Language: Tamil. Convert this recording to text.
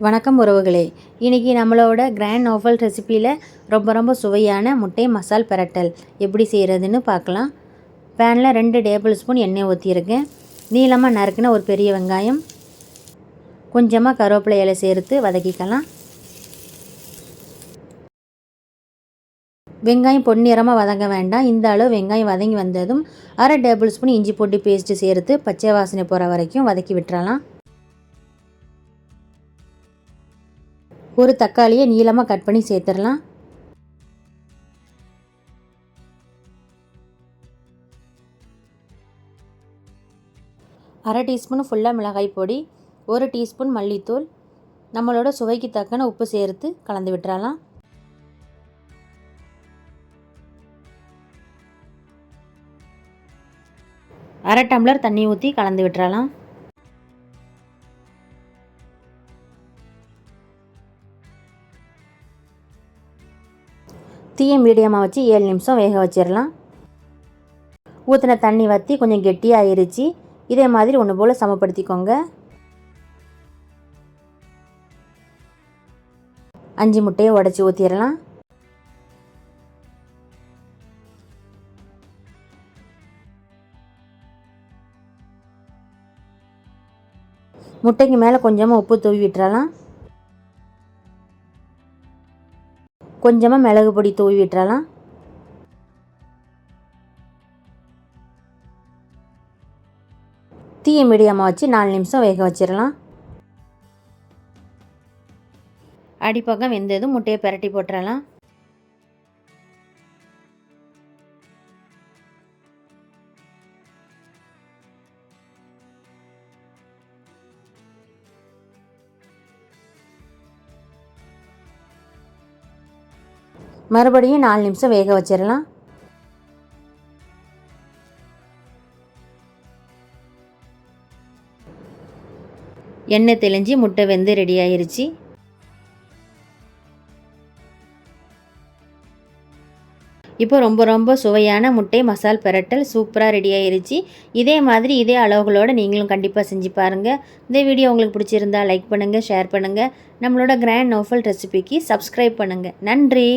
வணக்கம் உறவுகளே. இன்றைக்கி நம்மளோட கிராண்ட் நோஃபல் ரெசிப்பியில் ரொம்ப சுவையான முட்டை மசால் பிரட்டல் எப்படி செய்கிறதுன்னு பார்க்கலாம். பேனில் 2 டேபிள் ஸ்பூன் எண்ணெய் ஊற்றியிருக்கேன். நீளமாக நறுக்கின ஒரு பெரிய வெங்காயம், கொஞ்சமாக கருவேப்பிலை இலை சேர்த்து வதக்கிக்கலாம். வெங்காயம் பொன்னிறமாக வதங்க வேண்டாம். இந்த அளவு வெங்காயம் வதங்கி வந்ததும் 1/2 டேபிள் ஸ்பூன் இஞ்சி பூண்டு பேஸ்ட்டு சேர்த்து பச்சை வாசனை போகிற வரைக்கும் வதக்கி விட்டுறலாம். ஒரு தக்காளியை நீளமாக கட் பண்ணி சேர்த்துடலாம். அரை டீஸ்பூன் ஃபுல்லாக மிளகாய் பொடி, 1 டீஸ்பூன் மல்லித்தூள், நம்மளோட சுவைக்கு தக்கன உப்பு சேர்த்து கலந்து விட்டுறலாம். அரை டம்ளர் தண்ணி ஊற்றி கலந்து விட்டுறலாம். தீயை மீடியமாக வச்சு 7 நிமிஷம் வேக வச்சிடலாம். ஊற்றின தண்ணி வற்றி கொஞ்சம் கெட்டியாக ஆயிடுச்சு. இதே மாதிரி ஒன்று போல் சமப்படுத்திக்கோங்க. 5 முட்டையை உடச்சி ஊற்றிடலாம். முட்டைக்கு மேலே கொஞ்சமாக உப்பு தூவி விட்டுறலாம். கொஞ்சமாக மிளகு பொடி தூவி விட்டுறலாம். தீயை மீடியமாக வச்சு 4 நிமிஷம் வேக வச்சிடலாம். அடிப்பக்கம் வெந்ததும் முட்டையை பிரட்டி போட்டுறலாம். மறுபடியும் 4 நிமிஷம் வேக வச்சிடலாம். எண்ணெய் தெளிஞ்சு முட்டை வெந்து ரெடி ஆயிருச்சு. இப்போ ரொம்ப சுவையான முட்டை மசால் பிரட்டல் சூப்பராக ரெடி ஆயிருச்சு. இதே மாதிரி இதே அளவுகளோடு நீங்களும் கண்டிப்பாக செஞ்சு பாருங்கள். இந்த வீடியோ உங்களுக்கு பிடிச்சிருந்தா லைக் பண்ணுங்கள், ஷேர் பண்ணுங்கள். நம்மளோட கிராண்ட் நோஃபல் ரெசிபிக்கு சப்ஸ்கிரைப் பண்ணுங்கள். நன்றி.